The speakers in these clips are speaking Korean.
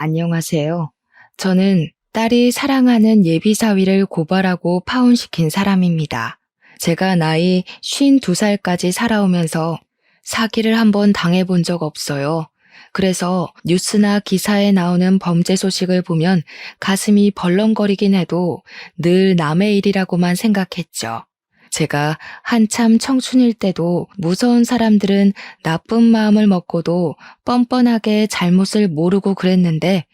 안녕하세요. 저는 딸이 사랑하는 예비사위를 고발하고 파혼시킨 사람입니다. 제가 나이 52살까지 살아오면서 사기를 한번 당해본 적 없어요. 그래서 뉴스나 기사에 나오는 범죄 소식을 보면 가슴이 벌렁거리긴 해도 늘 남의 일이라고만 생각했죠. 제가 한참 청춘일 때도 무서운 사람들은 나쁜 마음을 먹고도 뻔뻔하게 잘못을 모르고 그랬는데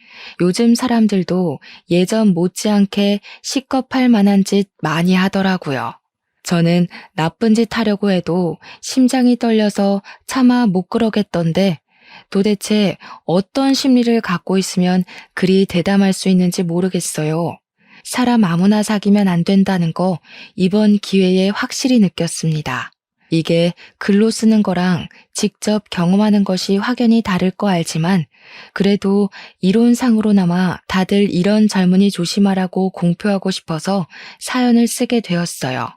요즘 사람들도 예전 못지않게 시겁할 만한 짓 많이 하더라고요. 저는 나쁜 짓 하려고 해도 심장이 떨려서 차마 못 그러겠던데 도대체 어떤 심리를 갖고 있으면 그리 대담할 수 있는지 모르겠어요. 사람 아무나 사귀면 안 된다는 거 이번 기회에 확실히 느꼈습니다. 이게 글로 쓰는 거랑 직접 경험하는 것이 확연히 다를 거 알지만 그래도 이론상으로나마 다들 이런 젊은이 조심하라고 공표하고 싶어서 사연을 쓰게 되었어요.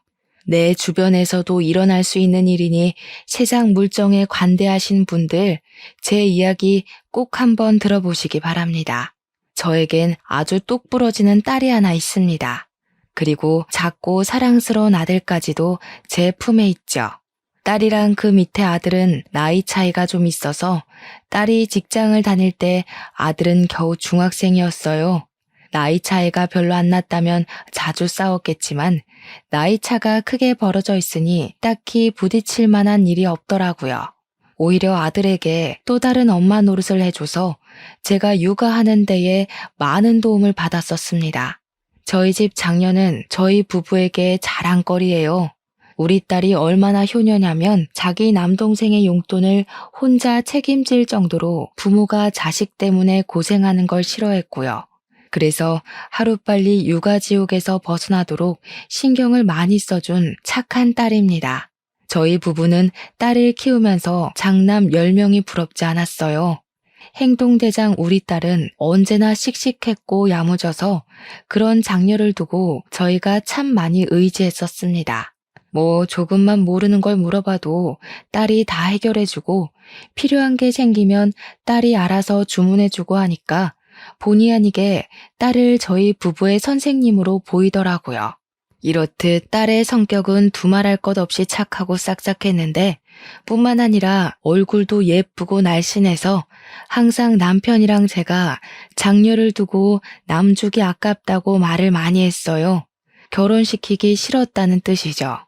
내 주변에서도 일어날 수 있는 일이니 세상 물정에 관대하신 분들 제 이야기 꼭 한번 들어보시기 바랍니다. 저에겐 아주 똑 부러지는 딸이 하나 있습니다. 그리고 작고 사랑스러운 아들까지도 제 품에 있죠. 딸이랑 그 밑에 아들은 나이 차이가 좀 있어서 딸이 직장을 다닐 때 아들은 겨우 중학생이었어요. 나이 차이가 별로 안 났다면 자주 싸웠겠지만 나이 차가 크게 벌어져 있으니 딱히 부딪힐 만한 일이 없더라고요. 오히려 아들에게 또 다른 엄마 노릇을 해줘서 제가 육아하는 데에 많은 도움을 받았었습니다. 저희 집 장녀는 저희 부부에게 자랑거리예요. 우리 딸이 얼마나 효녀냐면 자기 남동생의 용돈을 혼자 책임질 정도로 부모가 자식 때문에 고생하는 걸 싫어했고요. 그래서 하루빨리 육아지옥에서 벗어나도록 신경을 많이 써준 착한 딸입니다. 저희 부부는 딸을 키우면서 장남 10명이 부럽지 않았어요. 행동대장 우리 딸은 언제나 씩씩했고 야무져서 그런 장녀를 두고 저희가 참 많이 의지했었습니다. 조금만 모르는 걸 물어봐도 딸이 다 해결해주고 필요한 게 생기면 딸이 알아서 주문해주고 하니까 본의 아니게 딸을 저희 부부의 선생님으로 보이더라고요. 이렇듯 딸의 성격은 두말할 것 없이 착하고 싹싹했는데 뿐만 아니라 얼굴도 예쁘고 날씬해서 항상 남편이랑 제가 장녀를 두고 남주기 아깝다고 말을 많이 했어요. 결혼시키기 싫었다는 뜻이죠.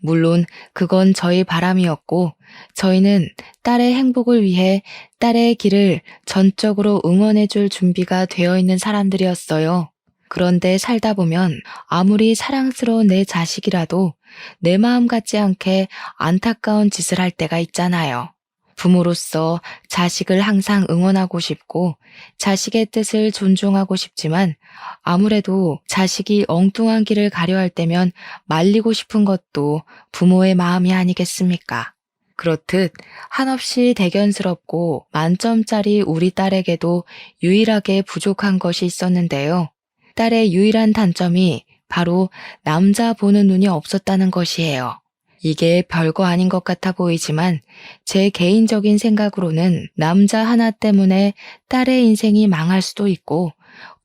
물론 그건 저희 바람이었고 저희는 딸의 행복을 위해 딸의 길을 전적으로 응원해줄 준비가 되어 있는 사람들이었어요. 그런데 살다 보면 아무리 사랑스러운 내 자식이라도 내 마음 같지 않게 안타까운 짓을 할 때가 있잖아요. 부모로서 자식을 항상 응원하고 싶고 자식의 뜻을 존중하고 싶지만 아무래도 자식이 엉뚱한 길을 가려 할 때면 말리고 싶은 것도 부모의 마음이 아니겠습니까? 그렇듯 한없이 대견스럽고 만점짜리 우리 딸에게도 유일하게 부족한 것이 있었는데요. 딸의 유일한 단점이 바로 남자 보는 눈이 없었다는 것이에요. 이게 별거 아닌 것 같아 보이지만 제 개인적인 생각으로는 남자 하나 때문에 딸의 인생이 망할 수도 있고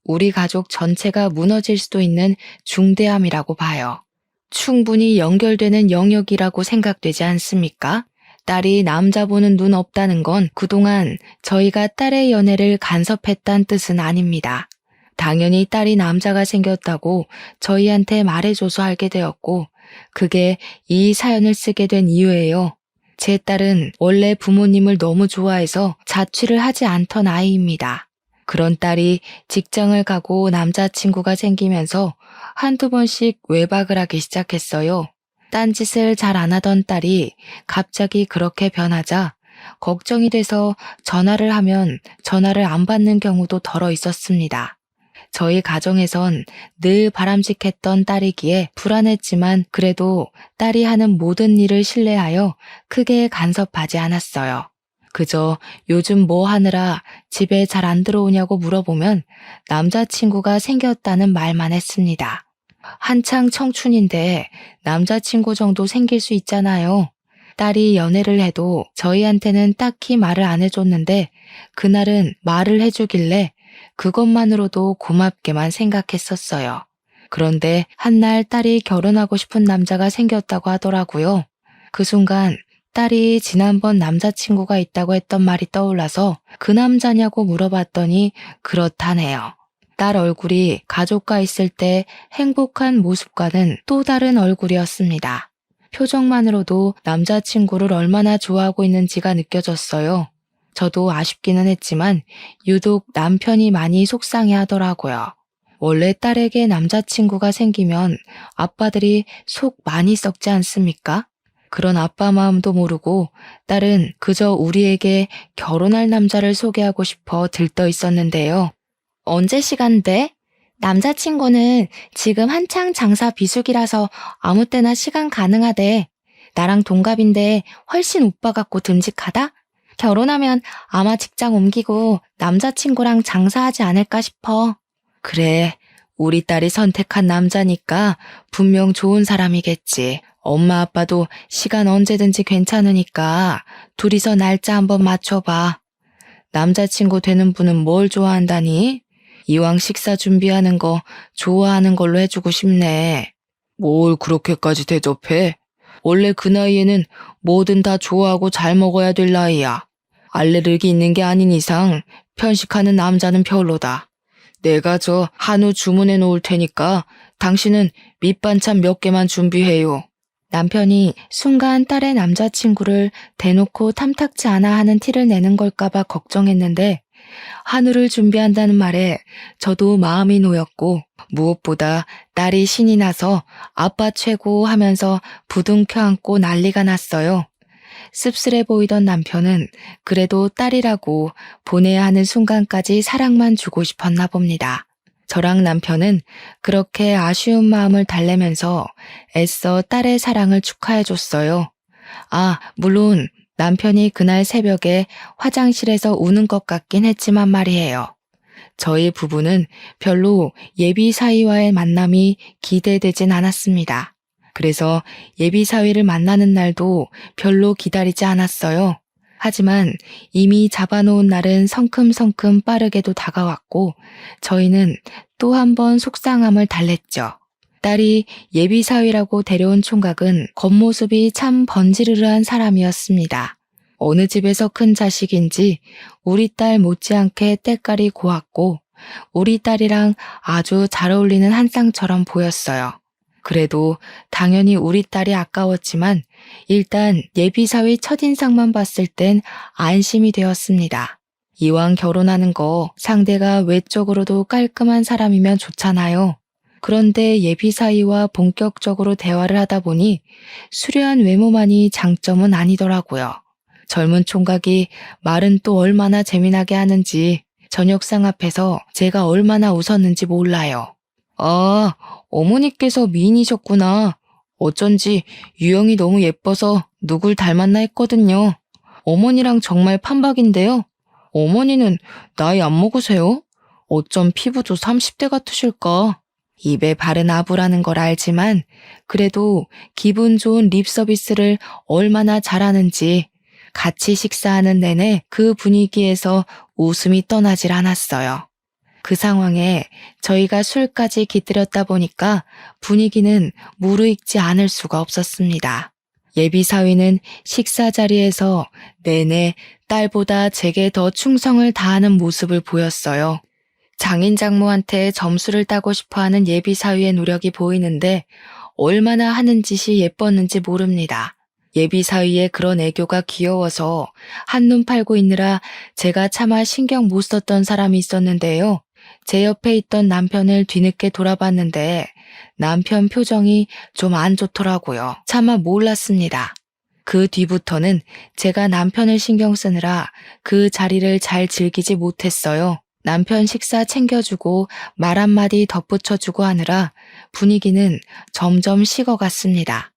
우리 가족 전체가 무너질 수도 있는 중대함이라고 봐요. 충분히 연결되는 영역이라고 생각되지 않습니까? 딸이 남자 보는 눈 없다는 건 그동안 저희가 딸의 연애를 간섭했다는 뜻은 아닙니다. 당연히 딸이 남자가 생겼다고 저희한테 말해줘서 알게 되었고 그게 이 사연을 쓰게 된 이유예요. 제 딸은 원래 부모님을 너무 좋아해서 자취를 하지 않던 아이입니다. 그런 딸이 직장을 가고 남자친구가 생기면서 한두 번씩 외박을 하기 시작했어요. 딴짓을 잘 안 하던 딸이 갑자기 그렇게 변하자 걱정이 돼서 전화를 하면 전화를 안 받는 경우도 덜어 있었습니다. 저희 가정에선 늘 바람직했던 딸이기에 불안했지만 그래도 딸이 하는 모든 일을 신뢰하여 크게 간섭하지 않았어요. 그저 요즘 뭐 하느라 집에 잘 안 들어오냐고 물어보면 남자친구가 생겼다는 말만 했습니다. 한창 청춘인데 남자친구 정도 생길 수 있잖아요. 딸이 연애를 해도 저희한테는 딱히 말을 안 해줬는데 그날은 말을 해주길래 그것만으로도 고맙게만 생각했었어요. 그런데 한날 딸이 결혼하고 싶은 남자가 생겼다고 하더라고요. 그 순간 딸이 지난번 남자친구가 있다고 했던 말이 떠올라서 그 남자냐고 물어봤더니 그렇다네요. 딸 얼굴이 가족과 있을 때 행복한 모습과는 또 다른 얼굴이었습니다. 표정만으로도 남자친구를 얼마나 좋아하고 있는지가 느껴졌어요. 저도 아쉽기는 했지만 유독 남편이 많이 속상해 하더라고요. 원래 딸에게 남자친구가 생기면 아빠들이 속 많이 썩지 않습니까? 그런 아빠 마음도 모르고 딸은 그저 우리에게 결혼할 남자를 소개하고 싶어 들떠 있었는데요. 언제 시간 돼? 남자친구는 지금 한창 장사 비수기라서 아무 때나 시간 가능하대. 나랑 동갑인데 훨씬 오빠 같고 듬직하다? 결혼하면 아마 직장 옮기고 남자친구랑 장사하지 않을까 싶어. 그래, 우리 딸이 선택한 남자니까 분명 좋은 사람이겠지. 엄마 아빠도 시간 언제든지 괜찮으니까 둘이서 날짜 한번 맞춰봐. 남자친구 되는 분은 뭘 좋아한다니? 이왕 식사 준비하는 거 좋아하는 걸로 해주고 싶네. 뭘 그렇게까지 대접해? 원래 그 나이에는 뭐든 다 좋아하고 잘 먹어야 될 나이야. 알레르기 있는 게 아닌 이상 편식하는 남자는 별로다. 내가 저 한우 주문해 놓을 테니까 당신은 밑반찬 몇 개만 준비해요. 남편이 순간 딸의 남자친구를 대놓고 탐탁지 않아 하는 티를 내는 걸까봐 걱정했는데 한우를 준비한다는 말에 저도 마음이 놓였고 무엇보다 딸이 신이 나서 아빠 최고 하면서 부둥켜 안고 난리가 났어요. 씁쓸해 보이던 남편은 그래도 딸이라고 보내야 하는 순간까지 사랑만 주고 싶었나 봅니다. 저랑 남편은 그렇게 아쉬운 마음을 달래면서 애써 딸의 사랑을 축하해줬어요. 아, 물론 남편이 그날 새벽에 화장실에서 우는 것 같긴 했지만 말이에요. 저희 부부는 별로 예비 사위와의 만남이 기대되진 않았습니다. 그래서 예비 사위를 만나는 날도 별로 기다리지 않았어요. 하지만 이미 잡아놓은 날은 성큼성큼 빠르게도 다가왔고 저희는 또 한 번 속상함을 달랬죠. 딸이 예비 사위라고 데려온 총각은 겉모습이 참 번지르르한 사람이었습니다. 어느 집에서 큰 자식인지 우리 딸 못지않게 때깔이 고왔고 우리 딸이랑 아주 잘 어울리는 한 쌍처럼 보였어요. 그래도 당연히 우리 딸이 아까웠지만 일단 예비사위 첫인상만 봤을 땐 안심이 되었습니다. 이왕 결혼하는 거 상대가 외적으로도 깔끔한 사람이면 좋잖아요. 그런데 예비사위와 본격적으로 대화를 하다 보니 수려한 외모만이 장점은 아니더라고요. 젊은 총각이 말은 또 얼마나 재미나게 하는지 저녁상 앞에서 제가 얼마나 웃었는지 몰라요. 아, 어머니께서 미인이셨구나. 어쩐지 유형이 너무 예뻐서 누굴 닮았나 했거든요. 어머니랑 정말 판박인데요. 어머니는 나이 안 먹으세요? 어쩜 피부도 30대 같으실까? 입에 바른 아부라는 걸 알지만 그래도 기분 좋은 립 서비스를 얼마나 잘하는지 같이 식사하는 내내 그 분위기에서 웃음이 떠나질 않았어요. 그 상황에 저희가 술까지 깃들였다 보니까 분위기는 무르익지 않을 수가 없었습니다. 예비사위는 식사 자리에서 내내 딸보다 제게 더 충성을 다하는 모습을 보였어요. 장인 장모한테 점수를 따고 싶어하는 예비사위의 노력이 보이는데 얼마나 하는 짓이 예뻤는지 모릅니다. 예비사위의 그런 애교가 귀여워서 한눈 팔고 있느라 제가 차마 신경 못 썼던 사람이 있었는데요. 제 옆에 있던 남편을 뒤늦게 돌아봤는데 남편 표정이 좀 안 좋더라고요. 차마 몰랐습니다. 그 뒤부터는 제가 남편을 신경 쓰느라 그 자리를 잘 즐기지 못했어요. 남편 식사 챙겨주고 말 한마디 덧붙여주고 하느라 분위기는 점점 식어갔습니다.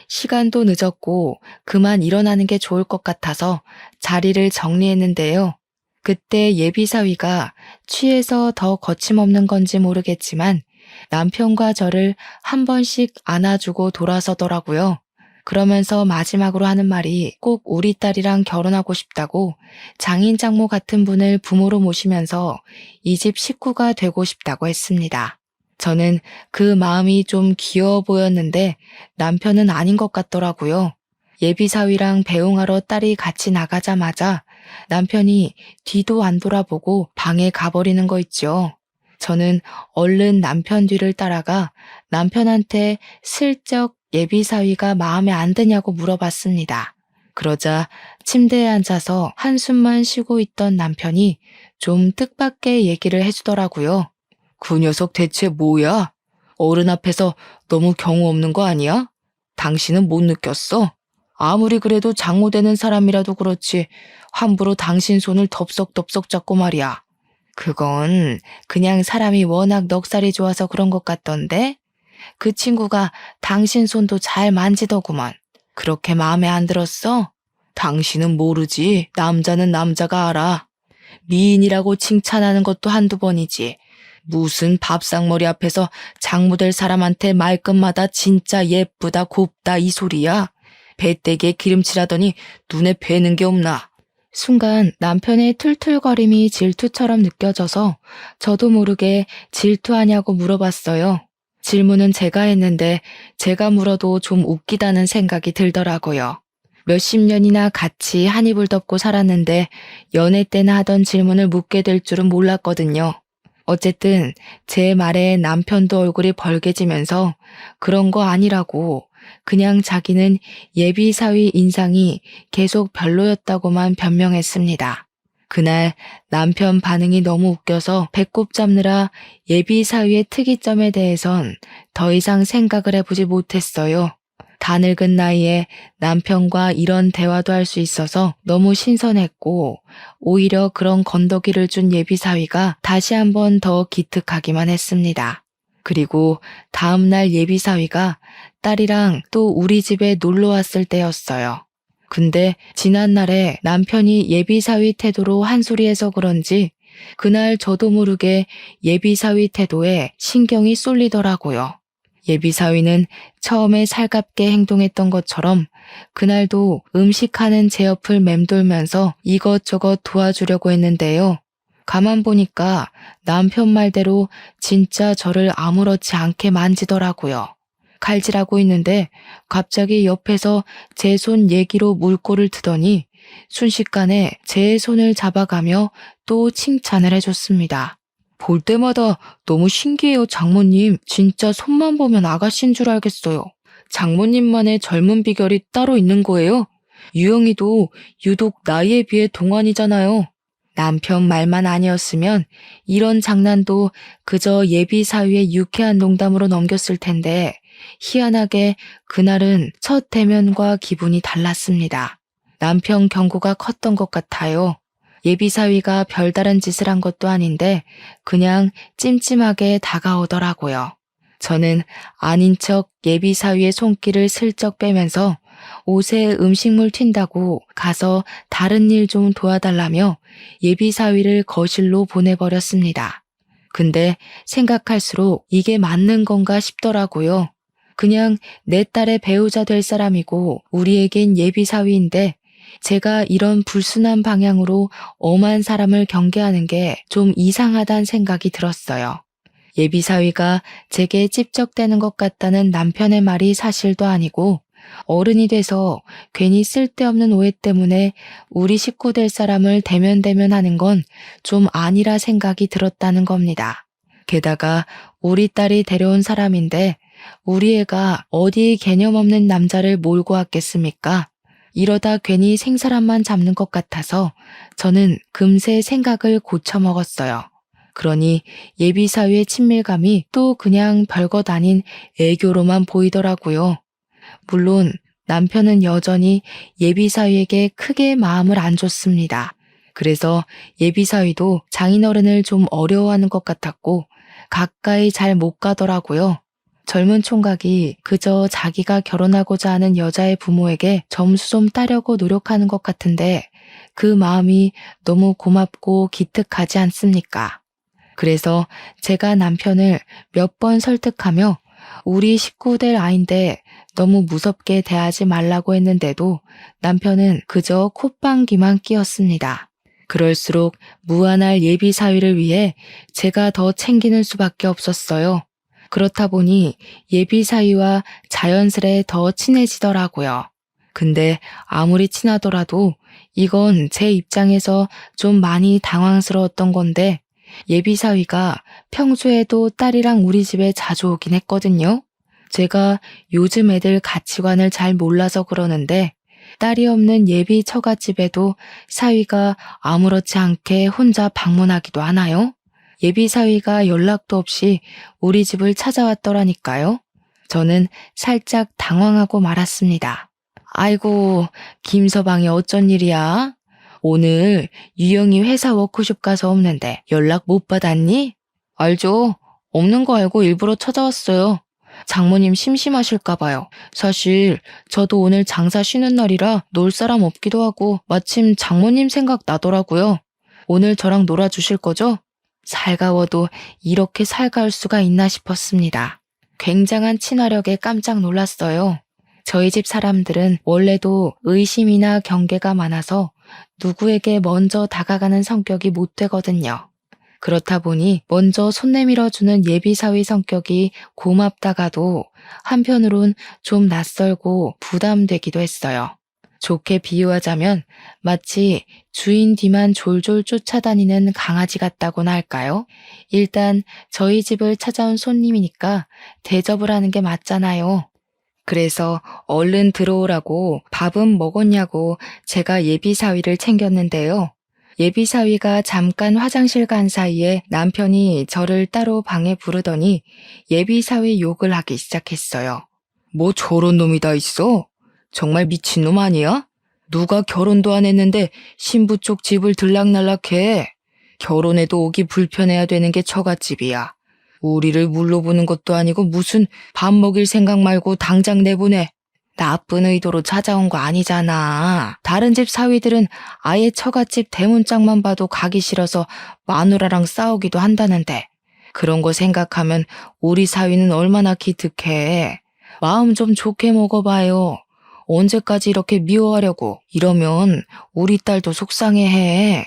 시간도 늦었고 그만 일어나는 게 좋을 것 같아서 자리를 정리했는데요. 그때 예비사위가 취해서 더 거침없는 건지 모르겠지만 남편과 저를 한 번씩 안아주고 돌아서더라고요. 그러면서 마지막으로 하는 말이 꼭 우리 딸이랑 결혼하고 싶다고 장인 장모 같은 분을 부모로 모시면서 이 집 식구가 되고 싶다고 했습니다. 저는 그 마음이 좀 귀여워 보였는데 남편은 아닌 것 같더라고요. 예비사위랑 배웅하러 딸이 같이 나가자마자 남편이 뒤도 안 돌아보고 방에 가버리는 거 있죠. 저는 얼른 남편 뒤를 따라가 남편한테 슬쩍 예비사위가 마음에 안 드냐고 물어봤습니다. 그러자 침대에 앉아서 한숨만 쉬고 있던 남편이 좀 뜻밖의 얘기를 해주더라고요. 그 녀석 대체 뭐야? 어른 앞에서 너무 경우 없는 거 아니야? 당신은 못 느꼈어? 아무리 그래도 장모 되는 사람이라도 그렇지 함부로 당신 손을 덥석덥석 잡고 말이야. 그건 그냥 사람이 워낙 넉살이 좋아서 그런 것 같던데? 그 친구가 당신 손도 잘 만지더구먼. 그렇게 마음에 안 들었어? 당신은 모르지. 남자는 남자가 알아. 미인이라고 칭찬하는 것도 한두 번이지. 무슨 밥상머리 앞에서 장모 될 사람한테 말끝마다 진짜 예쁘다 곱다 이 소리야. 배때기에 기름칠하더니 눈에 뵈는 게 없나. 순간 남편의 툴툴거림이 질투처럼 느껴져서 저도 모르게 질투하냐고 물어봤어요. 질문은 제가 했는데 제가 물어도 좀 웃기다는 생각이 들더라고요. 몇십 년이나 같이 한 이불 덮고 살았는데 연애 때나 하던 질문을 묻게 될 줄은 몰랐거든요. 어쨌든 제 말에 남편도 얼굴이 벌개지면서 그런 거 아니라고 그냥 자기는 예비사위 인상이 계속 별로였다고만 변명했습니다. 그날 남편 반응이 너무 웃겨서 배꼽 잡느라 예비사위의 특이점에 대해선 더 이상 생각을 해보지 못했어요. 다 늙은 나이에 남편과 이런 대화도 할 수 있어서 너무 신선했고 오히려 그런 건더기를 준 예비사위가 다시 한번 더 기특하기만 했습니다. 그리고 다음날 예비사위가 딸이랑 또 우리 집에 놀러 왔을 때였어요. 근데 지난날에 남편이 예비사위 태도로 한 소리해서 그런지 그날 저도 모르게 예비사위 태도에 신경이 쏠리더라고요. 예비사위는 처음에 살갑게 행동했던 것처럼 그날도 음식하는 제 옆을 맴돌면서 이것저것 도와주려고 했는데요. 가만 보니까 남편 말대로 진짜 저를 아무렇지 않게 만지더라고요. 칼질하고 있는데 갑자기 옆에서 제 손 얘기로 물꼬를 트더니 순식간에 제 손을 잡아가며 또 칭찬을 해줬습니다. 볼 때마다 너무 신기해요, 장모님. 진짜 손만 보면 아가씨인 줄 알겠어요. 장모님만의 젊은 비결이 따로 있는 거예요? 유영이도 유독 나이에 비해 동안이잖아요. 남편 말만 아니었으면 이런 장난도 그저 예비 사위의 유쾌한 농담으로 넘겼을 텐데 희한하게 그날은 첫 대면과 기분이 달랐습니다. 남편 경고가 컸던 것 같아요. 예비사위가 별다른 짓을 한 것도 아닌데 그냥 찜찜하게 다가오더라고요. 저는 아닌 척 예비사위의 손길을 슬쩍 빼면서 옷에 음식물 튄다고 가서 다른 일 좀 도와달라며 예비사위를 거실로 보내버렸습니다. 근데 생각할수록 이게 맞는 건가 싶더라고요. 그냥 내 딸의 배우자 될 사람이고 우리에겐 예비사위인데 제가 이런 불순한 방향으로 엄한 사람을 경계하는 게 좀 이상하다는 생각이 들었어요. 예비사위가 제게 찝적대는 것 같다는 남편의 말이 사실도 아니고 어른이 돼서 괜히 쓸데없는 오해 때문에 우리 식구 될 사람을 대면대면하는 건 좀 아니라 생각이 들었다는 겁니다. 게다가 우리 딸이 데려온 사람인데 우리 애가 어디 개념 없는 남자를 몰고 왔겠습니까? 이러다 괜히 생사람만 잡는 것 같아서 저는 금세 생각을 고쳐먹었어요. 그러니 예비사위의 친밀감이 또 그냥 별것 아닌 애교로만 보이더라고요. 물론 남편은 여전히 예비사위에게 크게 마음을 안 줬습니다. 그래서 예비사위도 장인어른을 좀 어려워하는 것 같았고 가까이 잘 못 가더라고요. 젊은 총각이 그저 자기가 결혼하고자 하는 여자의 부모에게 점수 좀 따려고 노력하는 것 같은데 그 마음이 너무 고맙고 기특하지 않습니까? 그래서 제가 남편을 몇 번 설득하며 우리 식구 될 아인데 너무 무섭게 대하지 말라고 했는데도 남편은 그저 콧방귀만 뀌었습니다. 그럴수록 무한할 예비 사위를 위해 제가 더 챙기는 수밖에 없었어요. 그렇다 보니 예비 사위와 자연스레 더 친해지더라고요. 근데 아무리 친하더라도 이건 제 입장에서 좀 많이 당황스러웠던 건데 예비 사위가 평소에도 딸이랑 우리 집에 자주 오긴 했거든요. 제가 요즘 애들 가치관을 잘 몰라서 그러는데 딸이 없는 예비 처갓집에도 사위가 아무렇지 않게 혼자 방문하기도 하나요? 예비 사위가 연락도 없이 우리 집을 찾아왔더라니까요. 저는 살짝 당황하고 말았습니다. 아이고, 김서방이 어쩐 일이야? 오늘 유영이 회사 워크숍 가서 없는데 연락 못 받았니? 알죠. 없는 거 알고 일부러 찾아왔어요. 장모님 심심하실까 봐요. 사실 저도 오늘 장사 쉬는 날이라 놀 사람 없기도 하고 마침 장모님 생각 나더라고요. 오늘 저랑 놀아주실 거죠? 살가워도 이렇게 살가울 수가 있나 싶었습니다. 굉장한 친화력에 깜짝 놀랐어요. 저희 집 사람들은 원래도 의심이나 경계가 많아서 누구에게 먼저 다가가는 성격이 못 되거든요. 그렇다 보니 먼저 손 내밀어주는 예비사위 성격이 고맙다가도 한편으론 좀 낯설고 부담되기도 했어요. 좋게 비유하자면 마치 주인 뒤만 졸졸 쫓아다니는 강아지 같다고나 할까요? 일단 저희 집을 찾아온 손님이니까 대접을 하는 게 맞잖아요. 그래서 얼른 들어오라고 밥은 먹었냐고 제가 예비사위를 챙겼는데요. 예비사위가 잠깐 화장실 간 사이에 남편이 저를 따로 방에 부르더니 예비사위 욕을 하기 시작했어요. 뭐 저런 놈이 다 있어? 정말 미친놈 아니야? 누가 결혼도 안 했는데 신부 쪽 집을 들락날락해. 결혼해도 오기 불편해야 되는 게 처갓집이야. 우리를 물러보는 것도 아니고 무슨 밥 먹일 생각 말고 당장 내보내. 나쁜 의도로 찾아온 거 아니잖아. 다른 집 사위들은 아예 처갓집 대문짝만 봐도 가기 싫어서 마누라랑 싸우기도 한다는데 그런 거 생각하면 우리 사위는 얼마나 기특해. 마음 좀 좋게 먹어봐요. 언제까지 이렇게 미워하려고. 이러면 우리 딸도 속상해해.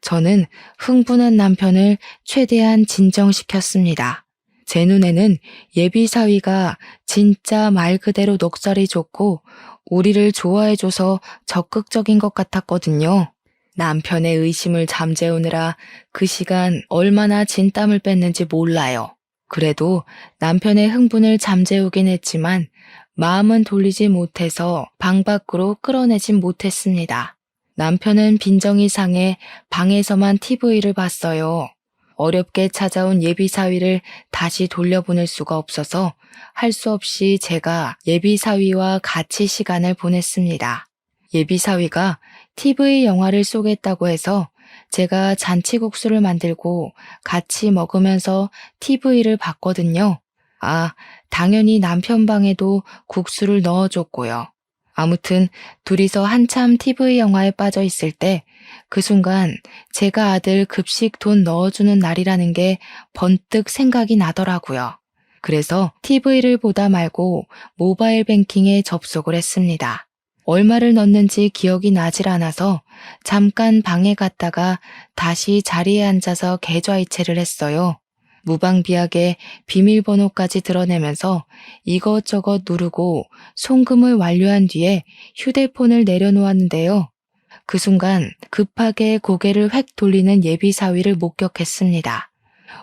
저는 흥분한 남편을 최대한 진정시켰습니다. 제 눈에는 예비 사위가 진짜 말 그대로 넋살이 좋고 우리를 좋아해줘서 적극적인 것 같았거든요. 남편의 의심을 잠재우느라 그 시간 얼마나 진땀을 뺐는지 몰라요. 그래도 남편의 흥분을 잠재우긴 했지만 마음은 돌리지 못해서 방 밖으로 끌어내진 못했습니다. 남편은 빈정이 상해 방에서만 TV를 봤어요. 어렵게 찾아온 예비사위를 다시 돌려보낼 수가 없어서 할 수 없이 제가 예비사위와 같이 시간을 보냈습니다. 예비사위가 TV 영화를 쏘겠다고 해서 제가 잔치국수를 만들고 같이 먹으면서 TV를 봤거든요. 당연히 남편 방에도 국수를 넣어줬고요. 아무튼 둘이서 한참 TV 영화에 빠져 있을 때 그 순간 제가 아들 급식 돈 넣어주는 날이라는 게 번뜩 생각이 나더라고요. 그래서 TV를 보다 말고 모바일 뱅킹에 접속을 했습니다. 얼마를 넣는지 기억이 나질 않아서 잠깐 방에 갔다가 다시 자리에 앉아서 계좌이체를 했어요. 무방비하게 비밀번호까지 드러내면서 이것저것 누르고 송금을 완료한 뒤에 휴대폰을 내려놓았는데요. 그 순간 급하게 고개를 획 돌리는 예비사위를 목격했습니다.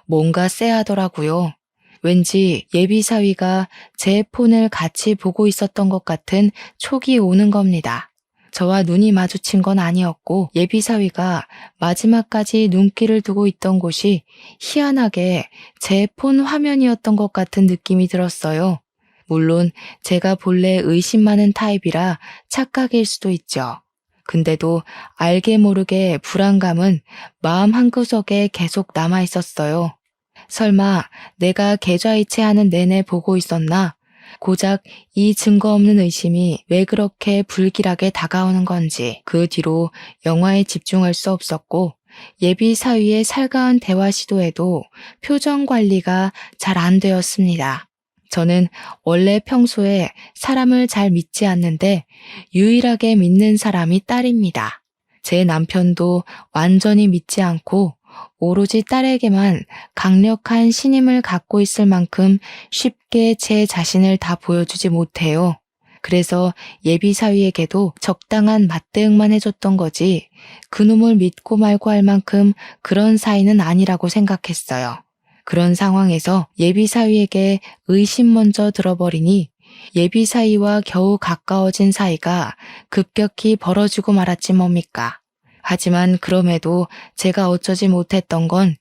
뭔가 쎄하더라고요. 왠지 예비사위가 제 폰을 같이 보고 있었던 것 같은 촉이 오는 겁니다. 저와 눈이 마주친 건 아니었고 예비사위가 마지막까지 눈길을 두고 있던 곳이 희한하게 제 폰 화면이었던 것 같은 느낌이 들었어요. 물론 제가 본래 의심 많은 타입이라 착각일 수도 있죠. 근데도 알게 모르게 불안감은 마음 한구석에 계속 남아 있었어요. 설마 내가 계좌이체하는 내내 보고 있었나? 고작 이 증거 없는 의심이 왜 그렇게 불길하게 다가오는 건지 그 뒤로 영화에 집중할 수 없었고 예비 사위의 살가운 대화 시도에도 표정 관리가 잘 안 되었습니다. 저는 원래 평소에 사람을 잘 믿지 않는데 유일하게 믿는 사람이 딸입니다. 제 남편도 완전히 믿지 않고 오로지 딸에게만 강력한 신임을 갖고 있을 만큼 쉽게 제 자신을 다 보여주지 못해요. 그래서 예비 사위에게도 적당한 맞대응만 해줬던 거지 그놈을 믿고 말고 할 만큼 그런 사이는 아니라고 생각했어요. 그런 상황에서 예비 사위에게 의심 먼저 들어버리니 예비 사위와 겨우 가까워진 사이가 급격히 벌어지고 말았지 뭡니까. 하지만 그럼에도 제가 어쩌지 못했던 건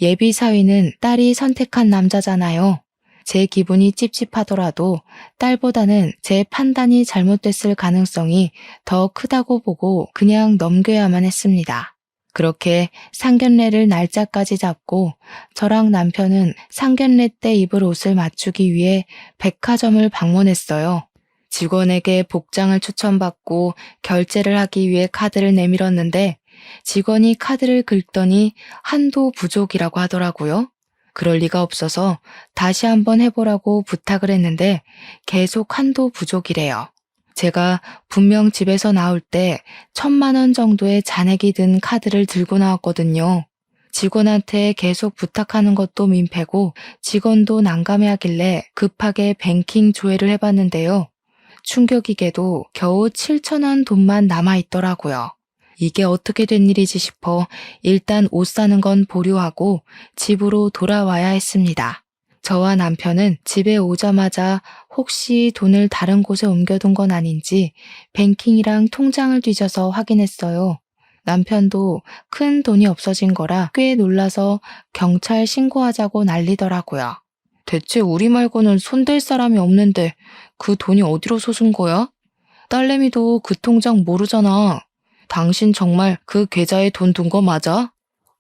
예비 사위는 딸이 선택한 남자잖아요. 제 기분이 찝찝하더라도 딸보다는 제 판단이 잘못됐을 가능성이 더 크다고 보고 그냥 넘겨야만 했습니다. 그렇게 상견례를 날짜까지 잡고 저랑 남편은 상견례 때 입을 옷을 맞추기 위해 백화점을 방문했어요. 직원에게 복장을 추천받고 결제를 하기 위해 카드를 내밀었는데 직원이 카드를 긁더니 한도 부족이라고 하더라고요. 그럴 리가 없어서 다시 한번 해보라고 부탁을 했는데 계속 한도 부족이래요. 제가 분명 집에서 나올 때 1,000만 원 정도의 잔액이 든 카드를 들고 나왔거든요. 직원한테 계속 부탁하는 것도 민폐고 직원도 난감해하길래 급하게 뱅킹 조회를 해봤는데요. 충격이게도 겨우 7,000원 돈만 남아있더라고요. 이게 어떻게 된 일이지 싶어 일단 옷 사는 건 보류하고 집으로 돌아와야 했습니다. 저와 남편은 집에 오자마자 혹시 돈을 다른 곳에 옮겨둔 건 아닌지 뱅킹이랑 통장을 뒤져서 확인했어요. 남편도 큰 돈이 없어진 거라 꽤 놀라서 경찰 신고하자고 난리더라고요. 대체 우리 말고는 손댈 사람이 없는데 그 돈이 어디로 솟은 거야? 딸내미도 그 통장 모르잖아. 당신 정말 그 계좌에 돈 둔 거 맞아?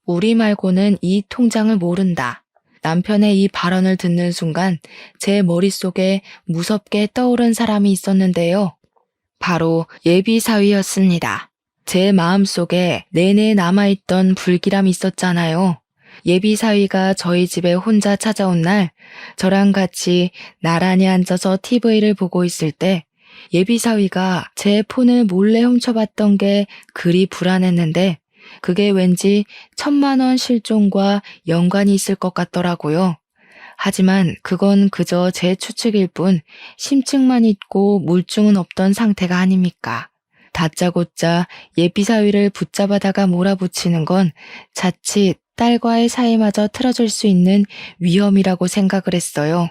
우리 말고는 이 통장을 모른다. 남편의 이 발언을 듣는 순간 제 머릿속에 무섭게 떠오른 사람이 있었는데요. 바로 예비 사위였습니다. 제 마음속에 내내 남아있던 불길함이 있었잖아요. 예비 사위가 저희 집에 혼자 찾아온 날 저랑 같이 나란히 앉아서 TV를 보고 있을 때 예비 사위가 제 폰을 몰래 훔쳐봤던 게 그리 불안했는데 그게 왠지 1,000만 원 실종과 연관이 있을 것 같더라고요. 하지만 그건 그저 제 추측일 뿐 심증만 있고 물증은 없던 상태가 아닙니까? 다짜고짜 예비 사위를 붙잡아다가 몰아붙이는 건 자칫 딸과의 사이마저 틀어질 수 있는 위험이라고 생각을 했어요.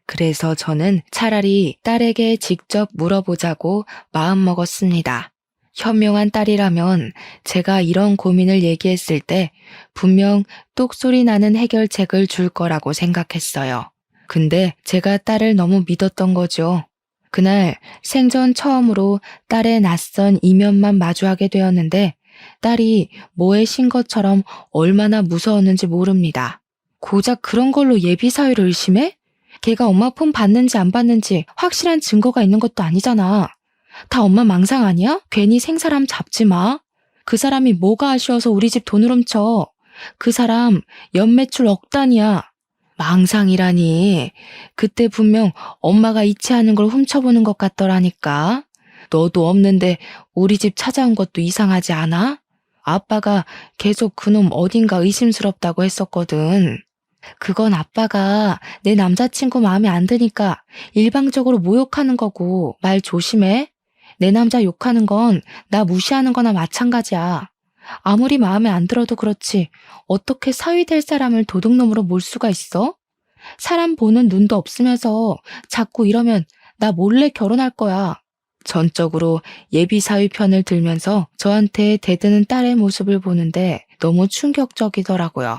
그래서 저는 차라리 딸에게 직접 물어보자고 마음먹었습니다. 현명한 딸이라면 제가 이런 고민을 얘기했을 때 분명 똑소리 나는 해결책을 줄 거라고 생각했어요. 근데 제가 딸을 너무 믿었던 거죠. 그날 생전 처음으로 딸의 낯선 이면만 마주하게 되었는데 딸이 뭐에 신 것처럼 얼마나 무서웠는지 모릅니다. 고작 그런 걸로 예비 사위를 의심해? 걔가 엄마 폰 받는지 안 받는지 확실한 증거가 있는 것도 아니잖아. 다 엄마 망상 아니야? 괜히 생사람 잡지 마. 그 사람이 뭐가 아쉬워서 우리 집 돈을 훔쳐. 그 사람 연매출 억 단위야. 망상이라니. 그때 분명 엄마가 이체하는 걸 훔쳐보는 것 같더라니까. 너도 없는데 우리 집 찾아온 것도 이상하지 않아? 아빠가 계속 그놈 어딘가 의심스럽다고 했었거든. 그건 아빠가 내 남자친구 마음에 안 드니까 일방적으로 모욕하는 거고 말 조심해. 내 남자 욕하는 건 나 무시하는 거나 마찬가지야. 아무리 마음에 안 들어도 그렇지 어떻게 사위 될 사람을 도둑놈으로 몰 수가 있어? 사람 보는 눈도 없으면서 자꾸 이러면 나 몰래 결혼할 거야. 전적으로 예비 사위 편을 들면서 저한테 대드는 딸의 모습을 보는데 너무 충격적이더라고요.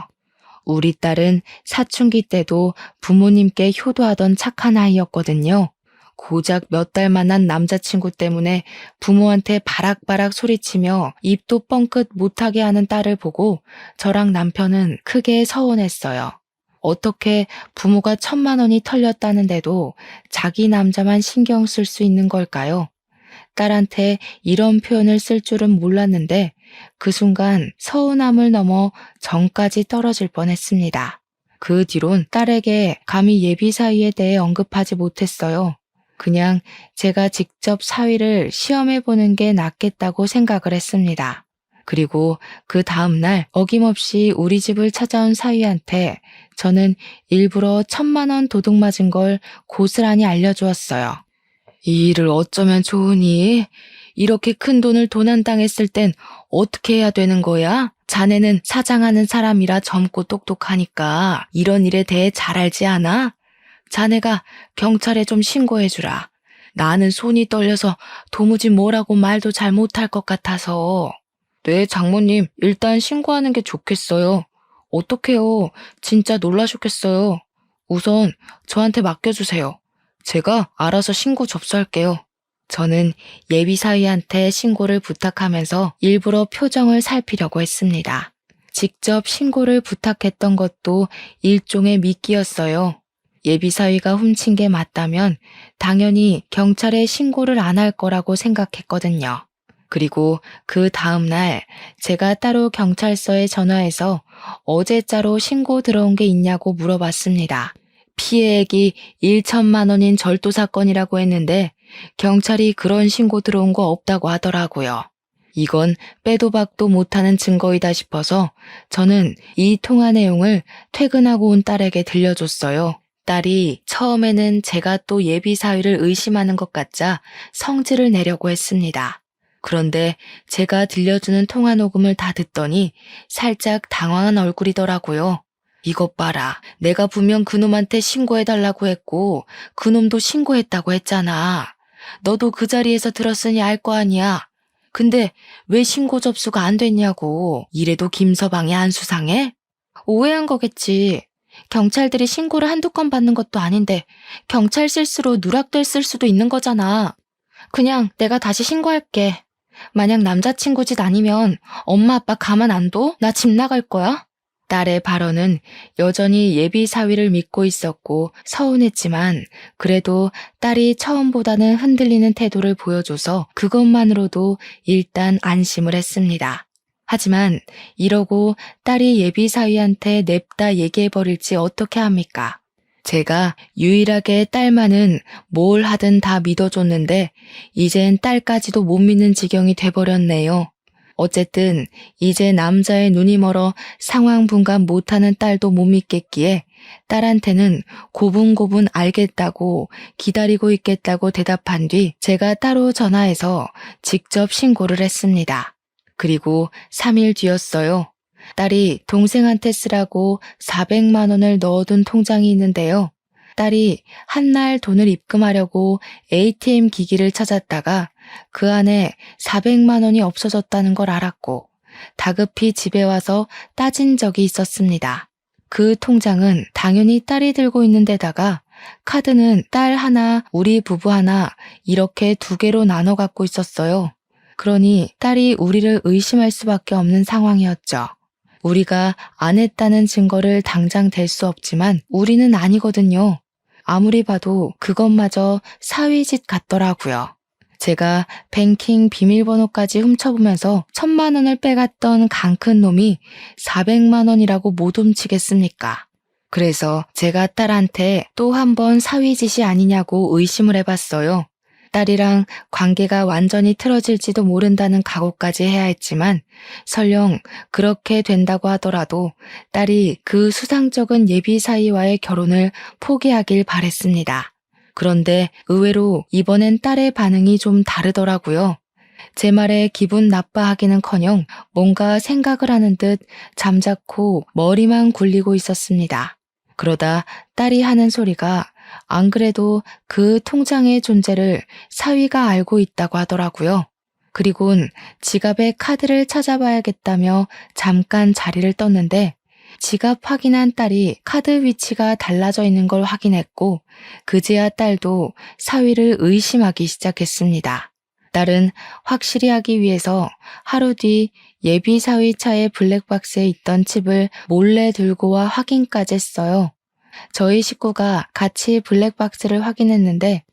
우리 딸은 사춘기 때도 부모님께 효도하던 착한 아이였거든요. 고작 몇 달 만난 남자친구 때문에 부모한테 바락바락 소리치며 입도 뻥끗 못하게 하는 딸을 보고 저랑 남편은 크게 서운했어요. 어떻게 부모가 1,000만 원이 털렸다는데도 자기 남자만 신경 쓸 수 있는 걸까요? 딸한테 이런 표현을 쓸 줄은 몰랐는데 그 순간 서운함을 넘어 정까지 떨어질 뻔했습니다. 그 뒤론 딸에게 감히 예비 사위에 대해 언급하지 못했어요. 그냥 제가 직접 사위를 시험해보는 게 낫겠다고 생각을 했습니다. 그리고 그 다음날 어김없이 우리 집을 찾아온 사위한테 저는 일부러 1,000만 원 도둑 맞은 걸 고스란히 알려주었어요. 이 일을 어쩌면 좋으니? 이렇게 큰 돈을 도난당했을 땐 어떻게 해야 되는 거야? 자네는 사장하는 사람이라 젊고 똑똑하니까 이런 일에 대해 잘 알지 않아? 자네가 경찰에 좀 신고해주라. 나는 손이 떨려서 도무지 뭐라고 말도 잘 못할 것 같아서. 네, 장모님, 일단 신고하는 게 좋겠어요. 어떡해요. 진짜 놀라셨겠어요. 우선 저한테 맡겨주세요. 제가 알아서 신고 접수할게요. 저는 예비사위한테 신고를 부탁하면서 일부러 표정을 살피려고 했습니다. 직접 신고를 부탁했던 것도 일종의 미끼였어요. 예비사위가 훔친 게 맞다면 당연히 경찰에 신고를 안 할 거라고 생각했거든요. 그리고 그 다음날 제가 따로 경찰서에 전화해서 어제자로 신고 들어온 게 있냐고 물어봤습니다. 피해액이 1,000만 원인 절도 사건이라고 했는데 경찰이 그런 신고 들어온 거 없다고 하더라고요. 이건 빼도 박도 못하는 증거이다 싶어서 저는 이 통화 내용을 퇴근하고 온 딸에게 들려줬어요. 딸이 처음에는 제가 또 예비 사위를 의심하는 것 같자 성질을 내려고 했습니다. 그런데 제가 들려주는 통화 녹음을 다 듣더니 살짝 당황한 얼굴이더라고요. 이것 봐라. 내가 분명 그놈한테 신고해달라고 했고 그놈도 신고했다고 했잖아. 너도 그 자리에서 들었으니 알 거 아니야. 근데 왜 신고 접수가 안 됐냐고. 이래도 김서방이 안 수상해? 오해한 거겠지. 경찰들이 신고를 한두 건 받는 것도 아닌데 경찰 실수로 누락됐을 수도 있는 거잖아. 그냥 내가 다시 신고할게. 만약 남자친구 짓 아니면 엄마 아빠 가만 안 둬? 나 집 나갈 거야? 딸의 발언은 여전히 예비 사위를 믿고 있었고 서운했지만 그래도 딸이 처음보다는 흔들리는 태도를 보여줘서 그것만으로도 일단 안심을 했습니다. 하지만 이러고 딸이 예비 사위한테 냅다 얘기해버릴지 어떻게 합니까? 제가 유일하게 딸만은 뭘 하든 다 믿어줬는데 이젠 딸까지도 못 믿는 지경이 돼버렸네요. 어쨌든 이제 남자의 눈이 멀어 상황 분간 못하는 딸도 못 믿겠기에 딸한테는 고분고분 알겠다고 기다리고 있겠다고 대답한 뒤 제가 따로 전화해서 직접 신고를 했습니다. 그리고 3일 뒤였어요. 딸이 동생한테 쓰라고 400만 원을 넣어둔 통장이 있는데요. 딸이 한날 돈을 입금하려고 ATM 기기를 찾았다가 그 안에 400만 원이 없어졌다는 걸 알았고 다급히 집에 와서 따진 적이 있었습니다. 그 통장은 당연히 딸이 들고 있는 데다가 카드는 딸 하나, 우리 부부 하나 이렇게 2개로 나눠 갖고 있었어요. 그러니 딸이 우리를 의심할 수밖에 없는 상황이었죠. 우리가 안 했다는 증거를 당장 댈 수 없지만 우리는 아니거든요. 아무리 봐도 그것마저 사위짓 같더라고요. 제가 뱅킹 비밀번호까지 훔쳐보면서 1,000만 원을 빼갔던 강 큰 놈이 400만 원이라고 못 훔치겠습니까? 그래서 제가 딸한테 또 한 번 사위짓이 아니냐고 의심을 해봤어요. 딸이랑 관계가 완전히 틀어질지도 모른다는 각오까지 해야 했지만 설령 그렇게 된다고 하더라도 딸이 그 수상쩍은 예비 사위와의 결혼을 포기하길 바랬습니다. 그런데 의외로 이번엔 딸의 반응이 좀 다르더라고요. 제 말에 기분 나빠하기는커녕 뭔가 생각을 하는 듯 잠자코 머리만 굴리고 있었습니다. 그러다 딸이 하는 소리가 안 그래도 그 통장의 존재를 사위가 알고 있다고 하더라고요. 그리곤 지갑에 카드를 찾아봐야겠다며 잠깐 자리를 떴는데 지갑 확인한 딸이 카드 위치가 달라져 있는 걸 확인했고 그제야 딸도 사위를 의심하기 시작했습니다. 딸은 확실히 하기 위해서 하루 뒤 예비 사위 차의 블랙박스에 있던 칩을 몰래 들고 와 확인까지 했어요. 저희 식구가 같이 블랙박스를 확인했는데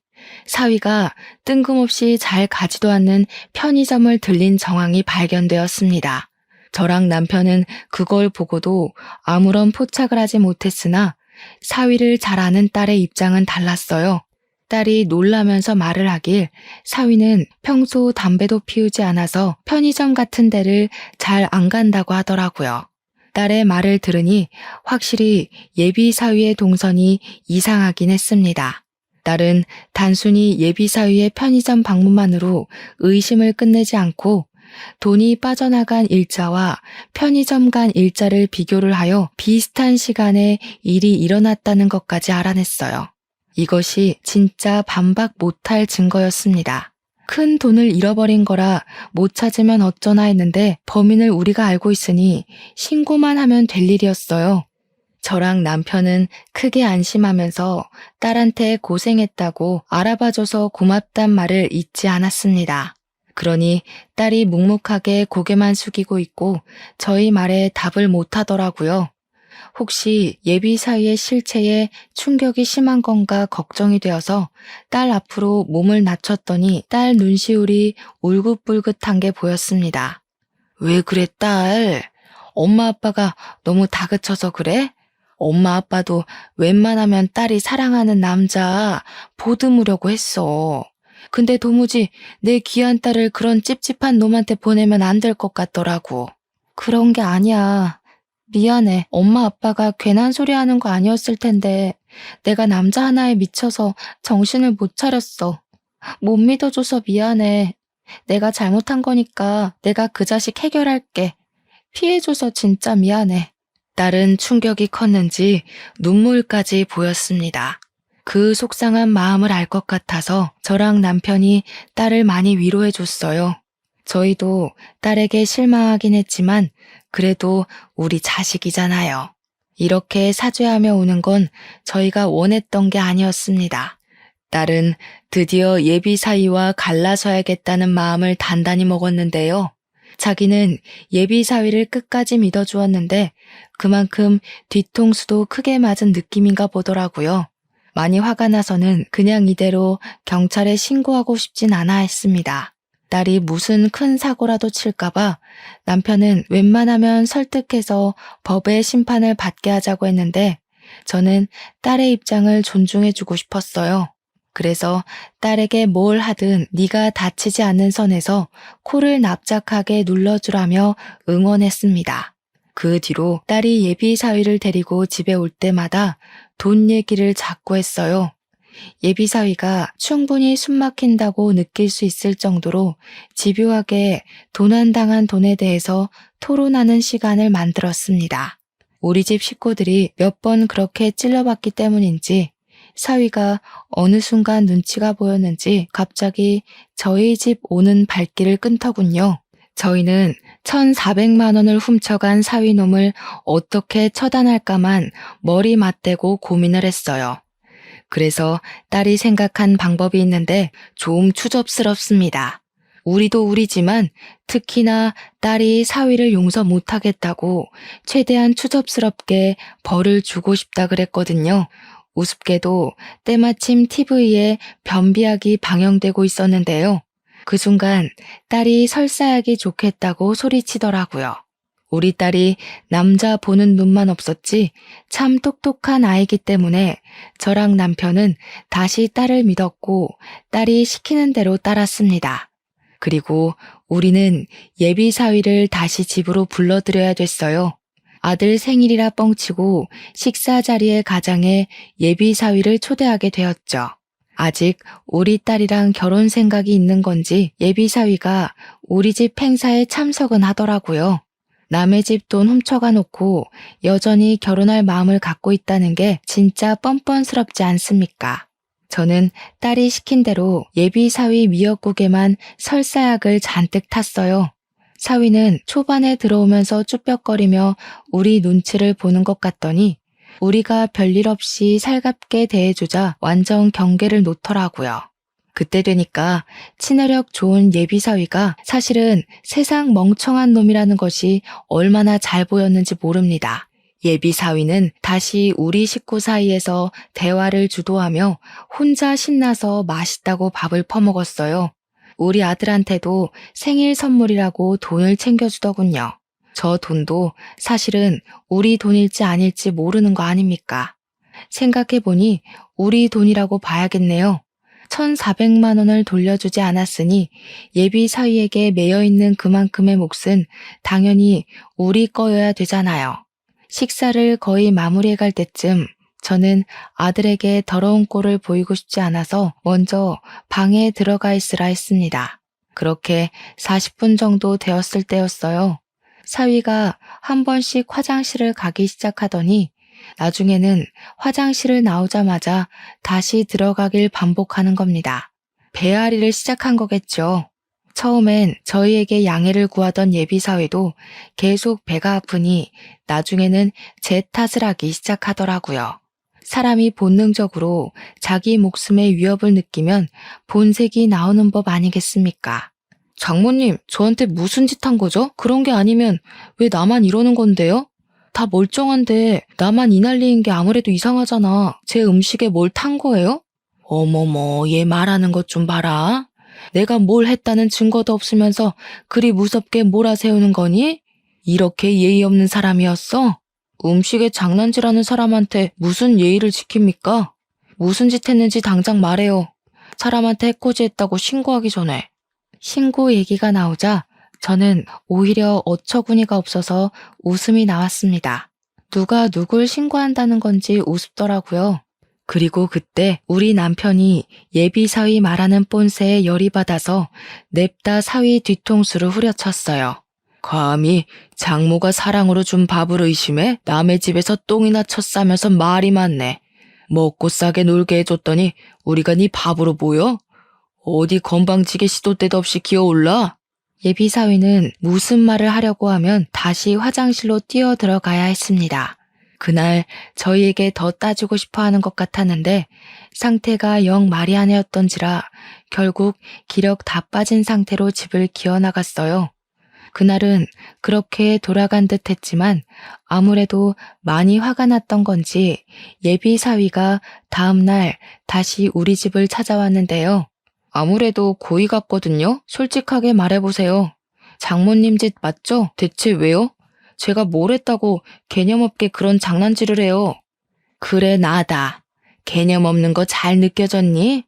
사위가 뜬금없이 잘 가지도 않는 편의점을 들린 정황이 발견되었습니다. 저랑 남편은 그걸 보고도 아무런 포착을 하지 못했으나 사위를 잘 아는 딸의 입장은 달랐어요. 딸이 놀라면서 말을 하길 사위는 평소 담배도 피우지 않아서 편의점 같은 데를 잘 안 간다고 하더라고요. 딸의 말을 들으니 확실히 예비 사위의 동선이 이상하긴 했습니다. 딸은 단순히 예비 사위의 편의점 방문만으로 의심을 끝내지 않고 돈이 빠져나간 일자와 편의점 간 일자를 비교를 하여 비슷한 시간에 일이 일어났다는 것까지 알아냈어요. 이것이 진짜 반박 못할 증거였습니다. 큰 돈을 잃어버린 거라 못 찾으면 어쩌나 했는데 범인을 우리가 알고 있으니 신고만 하면 될 일이었어요. 저랑 남편은 크게 안심하면서 딸한테 고생했다고 알아봐줘서 고맙단 말을 잊지 않았습니다. 그러니 딸이 묵묵하게 고개만 숙이고 있고 저희 말에 답을 못하더라고요. 혹시 예비 사위의 실체에 충격이 심한 건가 걱정이 되어서 딸 앞으로 몸을 낮췄더니 딸 눈시울이 울긋불긋한 게 보였습니다. 왜 그래, 딸? 엄마 아빠가 너무 다그쳐서 그래? 엄마 아빠도 웬만하면 딸이 사랑하는 남자 보듬으려고 했어. 근데 도무지 내 귀한 딸을 그런 찝찝한 놈한테 보내면 안 될 것 같더라고. 그런 게 아니야. 미안해. 엄마 아빠가 괜한 소리 하는 거 아니었을 텐데 내가 남자 하나에 미쳐서 정신을 못 차렸어. 못 믿어줘서 미안해. 내가 잘못한 거니까 내가 그 자식 해결할게. 피해줘서 진짜 미안해. 딸은 충격이 컸는지 눈물까지 보였습니다. 그 속상한 마음을 알 것 같아서 저랑 남편이 딸을 많이 위로해줬어요. 저희도 딸에게 실망하긴 했지만 그래도 우리 자식이잖아요. 이렇게 사죄하며 우는 건 저희가 원했던 게 아니었습니다. 딸은 드디어 예비 사위와 갈라서야겠다는 마음을 단단히 먹었는데요. 자기는 예비 사위를 끝까지 믿어주었는데 그만큼 뒤통수도 크게 맞은 느낌인가 보더라고요. 많이 화가 나서는 그냥 이대로 경찰에 신고하고 싶진 않아 했습니다. 딸이 무슨 큰 사고라도 칠까봐 남편은 웬만하면 설득해서 법의 심판을 받게 하자고 했는데 저는 딸의 입장을 존중해주고 싶었어요. 그래서 딸에게 뭘 하든 네가 다치지 않는 선에서 코를 납작하게 눌러주라며 응원했습니다. 그 뒤로 딸이 예비 사위를 데리고 집에 올 때마다 돈 얘기를 자꾸 했어요. 예비 사위가 충분히 숨막힌다고 느낄 수 있을 정도로 집요하게 도난당한 돈에 대해서 토론하는 시간을 만들었습니다. 우리 집 식구들이 몇 번 그렇게 찔러봤기 때문인지 사위가 어느 순간 눈치가 보였는지 갑자기 저희 집 오는 발길을 끊더군요. 저희는 1,400만 원을 훔쳐간 사위놈을 어떻게 처단할까만 머리 맞대고 고민을 했어요. 그래서 딸이 생각한 방법이 있는데 좀 추접스럽습니다. 우리도 우리지만 특히나 딸이 사위를 용서 못하겠다고 최대한 추접스럽게 벌을 주고 싶다 그랬거든요. 우습게도 때마침 TV에 변비약이 방영되고 있었는데요. 그 순간 딸이 설사하기 좋겠다고 소리치더라고요. 우리 딸이 남자 보는 눈만 없었지 참 똑똑한 아이기 때문에 저랑 남편은 다시 딸을 믿었고 딸이 시키는 대로 따랐습니다. 그리고 우리는 예비 사위를 다시 집으로 불러들여야 됐어요. 아들 생일이라 뻥치고 식사 자리에 가장해 예비 사위를 초대하게 되었죠. 아직 우리 딸이랑 결혼 생각이 있는 건지 예비 사위가 우리 집 행사에 참석은 하더라고요. 남의 집 돈 훔쳐가 놓고 여전히 결혼할 마음을 갖고 있다는 게 진짜 뻔뻔스럽지 않습니까? 저는 딸이 시킨 대로 예비 사위 미역국에만 설사약을 잔뜩 탔어요. 사위는 초반에 들어오면서 쭈뼛거리며 우리 눈치를 보는 것 같더니 우리가 별일 없이 살갑게 대해주자 완전 경계를 놓더라고요. 그때 되니까 친화력 좋은 예비 사위가 사실은 세상 멍청한 놈이라는 것이 얼마나 잘 보였는지 모릅니다. 예비 사위는 다시 우리 식구 사이에서 대화를 주도하며 혼자 신나서 맛있다고 밥을 퍼먹었어요. 우리 아들한테도 생일 선물이라고 돈을 챙겨주더군요. 저 돈도 사실은 우리 돈일지 아닐지 모르는 거 아닙니까? 생각해보니 우리 돈이라고 봐야겠네요. 1,400만 원을 돌려주지 않았으니 예비 사위에게 매여있는 그만큼의 몫은 당연히 우리 거여야 되잖아요. 식사를 거의 마무리해갈 때쯤 저는 아들에게 더러운 꼴을 보이고 싶지 않아서 먼저 방에 들어가 있으라 했습니다. 그렇게 40분 정도 되었을 때였어요. 사위가 한 번씩 화장실을 가기 시작하더니 나중에는 화장실을 나오자마자 다시 들어가길 반복하는 겁니다. 배앓이를 시작한 거겠죠. 처음엔 저희에게 양해를 구하던 예비사위도 계속 배가 아프니 나중에는 제 탓을 하기 시작하더라고요. 사람이 본능적으로 자기 목숨의 위협을 느끼면 본색이 나오는 법 아니겠습니까? 장모님, 저한테 무슨 짓 한 거죠? 그런 게 아니면 왜 나만 이러는 건데요? 다 멀쩡한데 나만 이 난리인 게 아무래도 이상하잖아. 제 음식에 뭘 탄 거예요? 어머머, 얘 말하는 것 좀 봐라. 내가 뭘 했다는 증거도 없으면서 그리 무섭게 몰아세우는 거니? 이렇게 예의 없는 사람이었어? 음식에 장난질하는 사람한테 무슨 예의를 지킵니까? 무슨 짓 했는지 당장 말해요. 사람한테 해코지 했다고 신고하기 전에. 신고 얘기가 나오자 저는 오히려 어처구니가 없어서 웃음이 나왔습니다. 누가 누굴 신고한다는 건지 우습더라고요. 그리고 그때 우리 남편이 예비 사위 말하는 뽐새에 열이 받아서 냅다 사위 뒤통수를 후려쳤어요. 감히 장모가 사랑으로 준 밥을 의심해 남의 집에서 똥이나 쳤싸면서 말이 많네. 먹고 싸게 놀게 해줬더니 우리가 네 밥으로 보여? 어디 건방지게 시도 때도 없이 기어올라? 예비 사위는 무슨 말을 하려고 하면 다시 화장실로 뛰어 들어가야 했습니다. 그날 저희에게 더 따지고 싶어 하는 것 같았는데 상태가 영 말이 안 해였던지라 결국 기력 다 빠진 상태로 집을 기어나갔어요. 그날은 그렇게 돌아간 듯 했지만 아무래도 많이 화가 났던 건지 예비 사위가 다음날 다시 우리 집을 찾아왔는데요. 아무래도 고의 같거든요. 솔직하게 말해보세요. 장모님 짓 맞죠? 대체 왜요? 제가 뭘 했다고 개념 없게 그런 장난질을 해요. 그래, 나다. 개념 없는 거 잘 느껴졌니?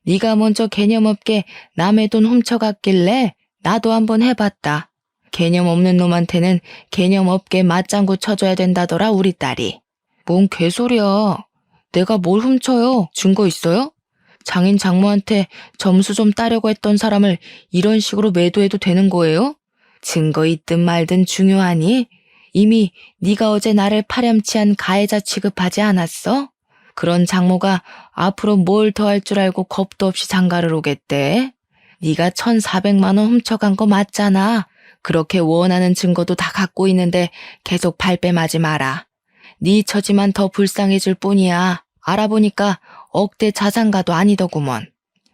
네가 먼저 개념 없게 남의 돈 훔쳐갔길래 나도 한번 해봤다. 개념 없는 놈한테는 개념 없게 맞장구 쳐줘야 된다더라, 우리 딸이. 뭔 개소리야. 내가 뭘 훔쳐요? 증거 있어요? 장인 장모한테 점수 좀 따려고 했던 사람을 이런 식으로 매도해도 되는 거예요? 증거 있든 말든 중요하니? 이미 네가 어제 나를 파렴치한 가해자 취급하지 않았어? 그런 장모가 앞으로 뭘 더 할 줄 알고 겁도 없이 장가를 오겠대? 네가 1,400만 원 훔쳐간 거 맞잖아. 그렇게 원하는 증거도 다 갖고 있는데 계속 발뺌하지 마라. 네 처지만 더 불쌍해질 뿐이야. 알아보니까 억대 자산가도 아니더구먼.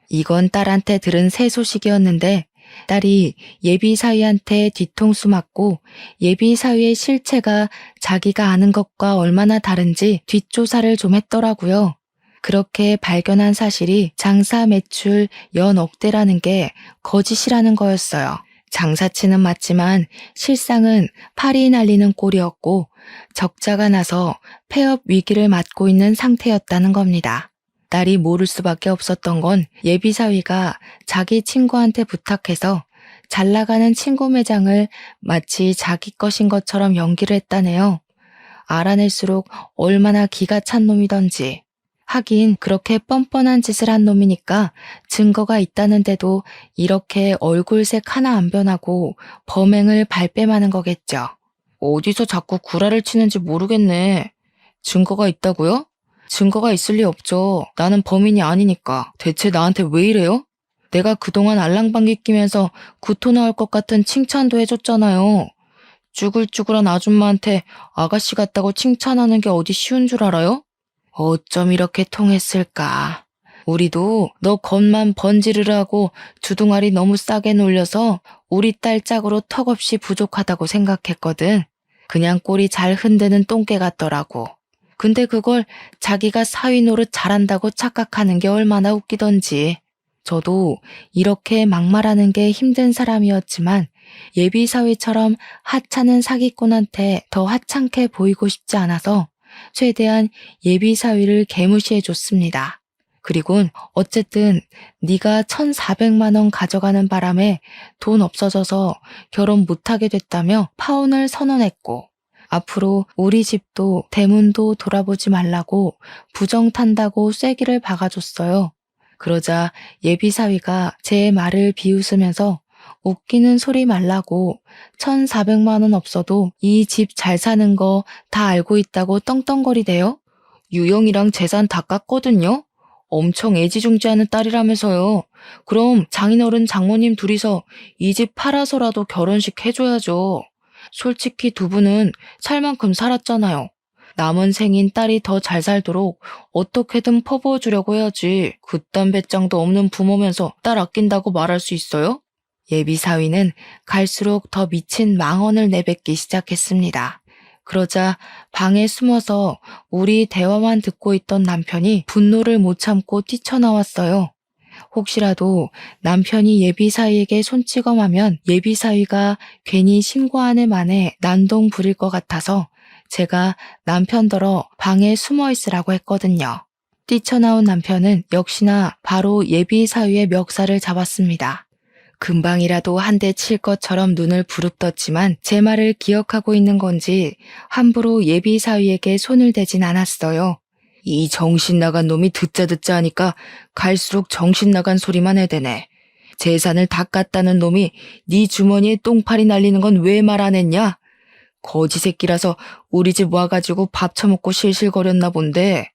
이건 딸한테 들은 새 소식이었는데 딸이 예비 사위한테 뒤통수 맞고 예비 사위의 실체가 자기가 아는 것과 얼마나 다른지 뒷조사를 좀 했더라고요. 그렇게 발견한 사실이 장사 매출 연 억대라는 게 거짓이라는 거였어요. 장사치는 맞지만 실상은 팔이 날리는 꼴이었고 적자가 나서 폐업 위기를 맞고 있는 상태였다는 겁니다. 딸이 모를 수밖에 없었던 건 예비사위가 자기 친구한테 부탁해서 잘 나가는 친구 매장을 마치 자기 것인 것처럼 연기를 했다네요. 알아낼수록 얼마나 기가 찬 놈이던지. 하긴 그렇게 뻔뻔한 짓을 한 놈이니까 증거가 있다는데도 이렇게 얼굴색 하나 안 변하고 범행을 발뺌하는 거겠죠. 어디서 자꾸 구라를 치는지 모르겠네. 증거가 있다고요? 증거가 있을 리 없죠. 나는 범인이 아니니까. 대체 나한테 왜 이래요? 내가 그동안 알랑방귀 끼면서 구토 나올 것 같은 칭찬도 해줬잖아요. 쭈글쭈글한 아줌마한테 아가씨 같다고 칭찬하는 게 어디 쉬운 줄 알아요? 어쩜 이렇게 통했을까. 우리도 너 겉만 번지르르하고 두둥아리 너무 싸게 놀려서 우리 딸 짝으로 턱없이 부족하다고 생각했거든. 그냥 꼬리 잘 흔드는 똥개 같더라고. 근데 그걸 자기가 사위 노릇 잘한다고 착각하는 게 얼마나 웃기던지. 저도 이렇게 막말하는 게 힘든 사람이었지만 예비사위처럼 하찮은 사기꾼한테 더 하찮게 보이고 싶지 않아서 최대한 예비사위를 개무시해줬습니다. 그리곤 어쨌든 네가 1,400만 원 가져가는 바람에 돈 없어져서 결혼 못하게 됐다며 파혼을 선언했고, 앞으로 우리 집도 대문도 돌아보지 말라고 부정 탄다고 쐐기를 박아줬어요. 그러자 예비사위가 제 말을 비웃으면서 웃기는 소리 말라고 1,400만 원 없어도 이 집 잘 사는 거 다 알고 있다고 떵떵거리대요. 유영이랑 재산 다 깠거든요. 엄청 애지중지하는 딸이라면서요. 그럼 장인어른 장모님 둘이서 이 집 팔아서라도 결혼식 해줘야죠. 솔직히 두 분은 살 만큼 살았잖아요. 남은 생인 딸이 더 잘 살도록 어떻게든 퍼부어주려고 해야지. 그딴 배짱도 없는 부모면서 딸 아낀다고 말할 수 있어요? 예비사위는 갈수록 더 미친 망언을 내뱉기 시작했습니다. 그러자 방에 숨어서 우리 대화만 듣고 있던 남편이 분노를 못 참고 뛰쳐나왔어요. 혹시라도 남편이 예비사위에게 손찌검하면 예비사위가 괜히 신고하는 만에 난동 부릴 것 같아서 제가 남편더러 방에 숨어 있으라고 했거든요. 뛰쳐나온 남편은 역시나 바로 예비사위의 멱살을 잡았습니다. 금방이라도 한 대 칠 것처럼 눈을 부릅떴지만 제 말을 기억하고 있는 건지 함부로 예비사위에게 손을 대진 않았어요. 이 정신 나간 놈이 듣자 하니까 갈수록 정신 나간 소리만 해대네. 재산을 다 깠다는 놈이 네 주머니에 똥파리 날리는 건 왜 말 안 했냐? 거지 새끼라서 우리 집 와가지고 밥 처먹고 실실거렸나 본데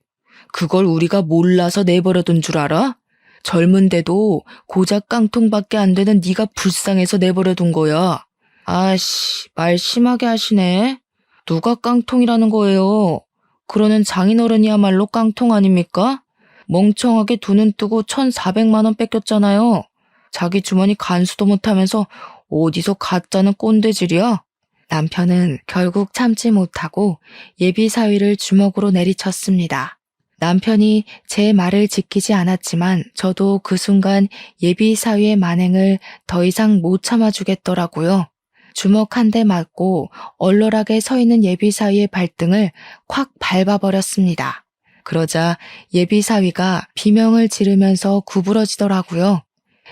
그걸 우리가 몰라서 내버려둔 줄 알아? 젊은데도 고작 깡통밖에 안 되는 네가 불쌍해서 내버려둔 거야. 아씨, 말 심하게 하시네. 누가 깡통이라는 거예요? 그러는 장인어른이야말로 깡통 아닙니까? 멍청하게 두 눈 뜨고 1,400만 원 뺏겼잖아요. 자기 주머니 간수도 못하면서 어디서 가짜는 꼰대질이야? 남편은 결국 참지 못하고 예비사위를 주먹으로 내리쳤습니다. 남편이 제 말을 지키지 않았지만 저도 그 순간 예비사위의 만행을 더 이상 못 참아주겠더라고요. 주먹 한 대 맞고 얼얼하게 서 있는 예비사위의 발등을 콱 밟아버렸습니다. 그러자 예비사위가 비명을 지르면서 구부러지더라고요.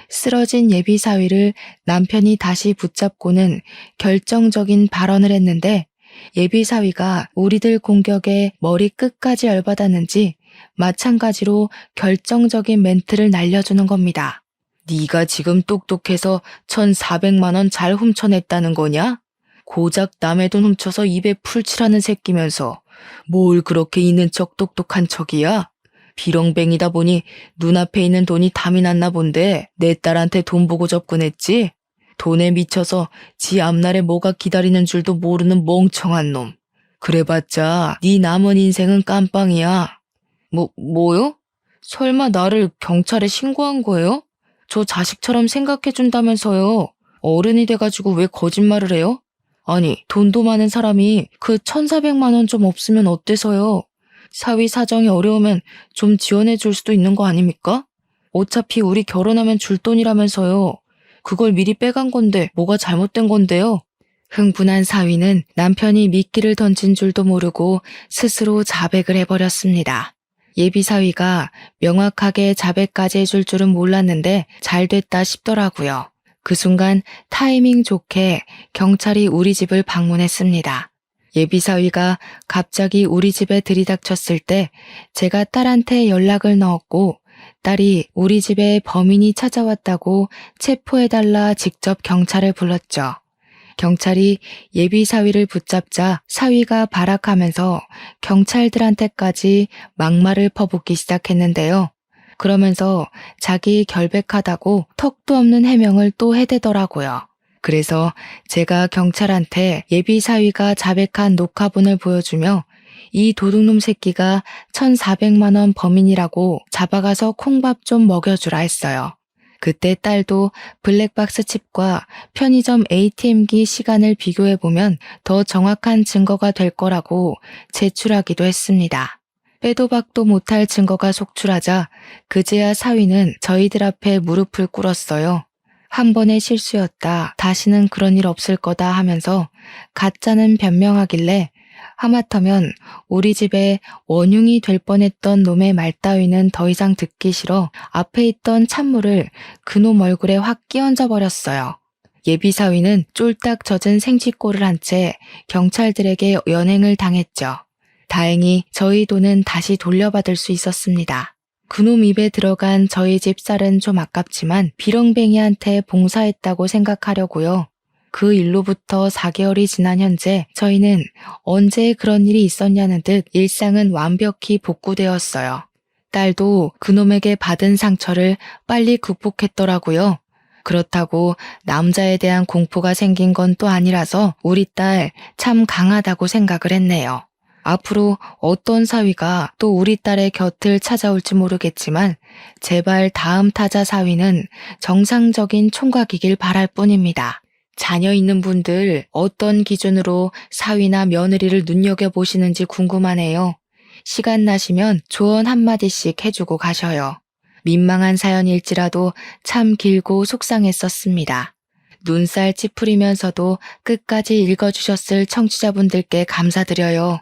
쓰러진 예비사위를 남편이 다시 붙잡고는 결정적인 발언을 했는데 예비사위가 우리들 공격에 머리 끝까지 열받았는지 마찬가지로 결정적인 멘트를 날려주는 겁니다. 네가 지금 똑똑해서 1,400만 원 잘 훔쳐냈다는 거냐? 고작 남의 돈 훔쳐서 입에 풀칠하는 새끼면서 뭘 그렇게 있는 척 똑똑한 척이야? 비렁뱅이다 보니 눈앞에 있는 돈이 담이 났나 본데 내 딸한테 돈 보고 접근했지? 돈에 미쳐서 지 앞날에 뭐가 기다리는 줄도 모르는 멍청한 놈. 그래봤자 네 남은 인생은 깜빵이야. 뭐요? 설마 나를 경찰에 신고한 거예요? 저 자식처럼 생각해준다면서요. 어른이 돼가지고 왜 거짓말을 해요? 아니, 돈도 많은 사람이 그 1,400만 원 좀 없으면 어때서요? 사위 사정이 어려우면 좀 지원해줄 수도 있는 거 아닙니까? 어차피 우리 결혼하면 줄 돈이라면서요. 그걸 미리 빼간 건데 뭐가 잘못된 건데요? 흥분한 사위는 남편이 미끼를 던진 줄도 모르고 스스로 자백을 해버렸습니다. 예비사위가 명확하게 자백까지 해줄 줄은 몰랐는데 잘 됐다 싶더라고요. 그 순간 타이밍 좋게 경찰이 우리 집을 방문했습니다. 예비사위가 갑자기 우리 집에 들이닥쳤을 때 제가 딸한테 연락을 넣었고 딸이 우리 집에 범인이 찾아왔다고 체포해달라 직접 경찰을 불렀죠. 경찰이 예비사위를 붙잡자 사위가 발악하면서 경찰들한테까지 막말을 퍼붓기 시작했는데요. 그러면서 자기 결백하다고 턱도 없는 해명을 또 해대더라고요. 그래서 제가 경찰한테 예비사위가 자백한 녹화본을 보여주며 이 도둑놈 새끼가 1,400만 원 범인이라고 잡아가서 콩밥 좀 먹여주라 했어요. 그때 딸도 블랙박스 칩과 편의점 ATM기 시간을 비교해보면 더 정확한 증거가 될 거라고 제출하기도 했습니다. 빼도 박도 못할 증거가 속출하자 그제야 사위는 저희들 앞에 무릎을 꿇었어요. 한 번의 실수였다. 다시는 그런 일 없을 거다 하면서 가짜는 변명하길래 하마터면 우리 집에 원흉이 될 뻔했던 놈의 말 따위는 더 이상 듣기 싫어 앞에 있던 찬물을 그놈 얼굴에 확 끼얹어 버렸어요. 예비사위는 쫄딱 젖은 생쥐꼴을 한 채 경찰들에게 연행을 당했죠. 다행히 저희 돈은 다시 돌려받을 수 있었습니다. 그놈 입에 들어간 저희 집 쌀은 좀 아깝지만 비렁뱅이한테 봉사했다고 생각하려고요. 그 일로부터 4개월이 지난 현재 저희는 언제 그런 일이 있었냐는 듯 일상은 완벽히 복구되었어요. 딸도 그놈에게 받은 상처를 빨리 극복했더라고요. 그렇다고 남자에 대한 공포가 생긴 건 또 아니라서 우리 딸 참 강하다고 생각을 했네요. 앞으로 어떤 사위가 또 우리 딸의 곁을 찾아올지 모르겠지만 제발 다음 타자 사위는 정상적인 총각이길 바랄 뿐입니다. 자녀 있는 분들 어떤 기준으로 사위나 며느리를 눈여겨보시는지 궁금하네요. 시간 나시면 조언 한마디씩 해주고 가셔요. 민망한 사연일지라도 참 길고 속상했었습니다. 눈살 찌푸리면서도 끝까지 읽어주셨을 청취자분들께 감사드려요.